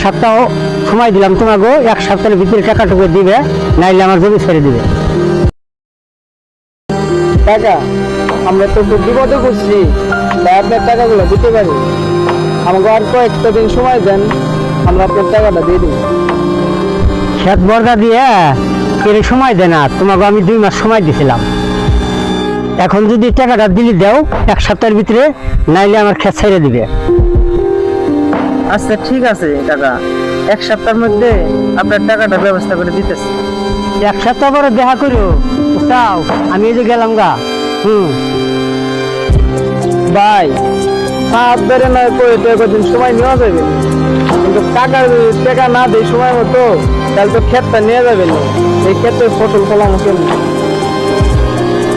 সপ্তাহ সময় দিলাম তোমাকে, 1 সপ্তাহের ভিতরে টাকাটুকু দিবে, নাইলে আমার জমি ছেড়ে দিবে। টাকা আমরা তো খুব বিপদে করছি, তাই আপনার টাকাগুলো দিতে পারি। আমাকে আর কয়েকটা দিন সময় দেন, আমরা আপনার টাকাটা দিয়ে দিব। ক্ষেত বর্গা দিয়ে কেউ সময় দেয় না, তোমাকে আমি 2 মাস সময় দিছিলাম। এখন যদি টাকাটা দিলি দাও 1 সপ্তাহের ভিতরে, নাইলে আমার ক্ষেত ছেড়ে দিবে। আচ্ছা ঠিক আছে টাকা, 1 সপ্তাহের মধ্যে আপনার টাকাটা ব্যবস্থা করে দিতেছি। 1 সপ্তাহ পরে দেখা করো, বুঝছাও? আমি এই যে গেলাম গা। ভাই হাত ধরে নয় কদিন সময় নেওয়া যাবে, কিন্তু টাকা না দেয় সময় মতো, তাহলে তো ক্ষেতটা নিয়ে যাবে না, এই ক্ষেত্রে ফসল ফলানো কেমন?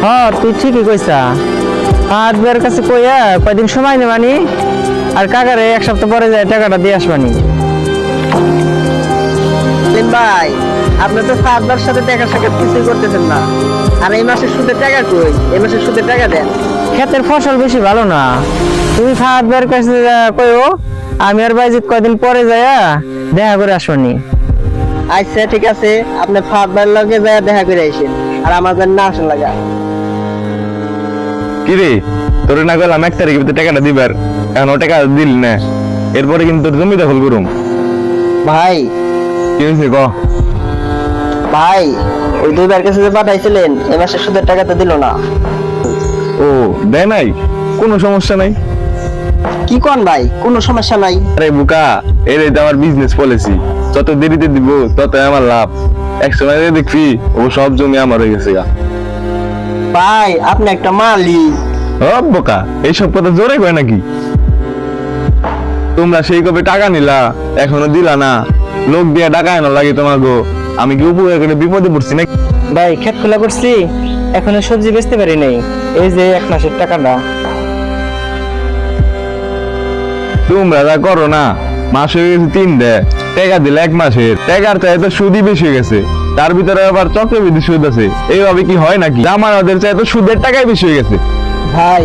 হ্যাঁ তুই ঠিকই কইছা। হাত বের কাছে কইয়া কয়দিন সময় নেবানি, আর কাকারে 1 সপ্তাহ পরে যায় টাকাটা দিয়ে আসবানি। ভাই আপনি তো সাতবার সাথে টাকার সাথে কিছুই করতেছেন না, আর এই মাসের সুদের টাকা কই? এই মাসের সুদের টাকা দেন। ক্ষেতের ফসল বেশি ভালো না, তুমি হাত বের কাছে কইও, আমি আর বাইজিৎ কয়দিন পরে যাইয়া দেখা করে আসবানি। আচ্ছা ঠিক আছে, আপনি ফাঁকবার লগে যায় দেখা করে আইসেন, আর আমার জন্য না আসেন লাগা। কি রে, তোর না গেলাম 1 তারিখের ভিতরে টাকাটা দিবার, এখন ও টাকা দিল না, এরপরে কিন্তু তোর জমি দখল করুম। ভাই কি হয়েছে ক? ভাই ওই 2 বার কাছে যে পাঠাইছিলেন, এই মাসের সুদের টাকা তো দিল না। ও দেয় নাই? কোনো সমস্যা নাই। কি কোন ভাই, কোনো সমস্যা নাই? আরে বুকা, এটাই তো আমার বিজনেস পলিসি, যত দেরিতে দিব তত আমার লাভ। এক সময় দেখবি ও সব জমি আমার হয়ে গেছে গা। ভাই আপনি একটা মালিক। ও বোকা, এইসব কথা জোরে কয় নাকি? তোমরা সেই কবে টাকা নিলা, এখনো দিলা না, লোক দিয়া টাকা এনে লাগে তোমাকে। আমি কি উপকার করে বিপদে পড়ছি নাকি? ভাই ক্ষেত খোলা করছি, এখনো সবজি বেচতে পারি নাই, এই যে 1 মাসের টাকাটা। তোমরা যা করো না, মাস হয়ে গেছে 3 দে, টাকা দিলে 1 মাসের টাকার চাই তো সুদই বেশি হয়ে গেছে, তার ভিতরে আবার চক্রবৃদ্ধি সুদ আছে। এইভাবে কি হয় নাকি? আমাদের চাই তো সুদের টাকাই বেশি হয়ে গেছে। ভাই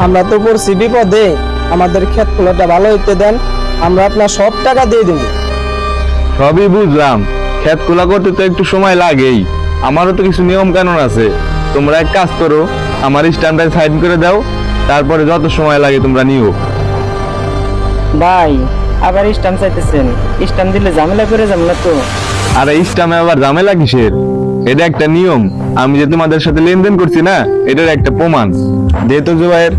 আমরা তো পড়ছি বিপদে, আমাদের ক্ষেত খোলাটা ভালো হইতে দেন, আমরা আপনার সব টাকা দিয়ে দেব। সবই বুঝলাম, ক্ষেত খোলা করতে তো একটু সময় লাগেই, আমারও তো কিছু নিয়ম কানুন আছে। তোমরা এক কাজ করো, আমার স্ট্যাম্পটা সাইন করে দাও, তারপরে যত সময় লাগে তোমরা নিও। ভাই আবার স্ট্যাম্প চাইতেছেন, স্ট্যাম্প দিলে ঝামেলা করে যাবেন না তো? আর এই স্ট্যাম্পে আবার ঝামেলা কিসের? এটা একটা নিয়ম, আমি যে তোমাদের সাথে লেনদেন করছি না, এটার একটা প্রমাণ। যেহেতু জুবাইর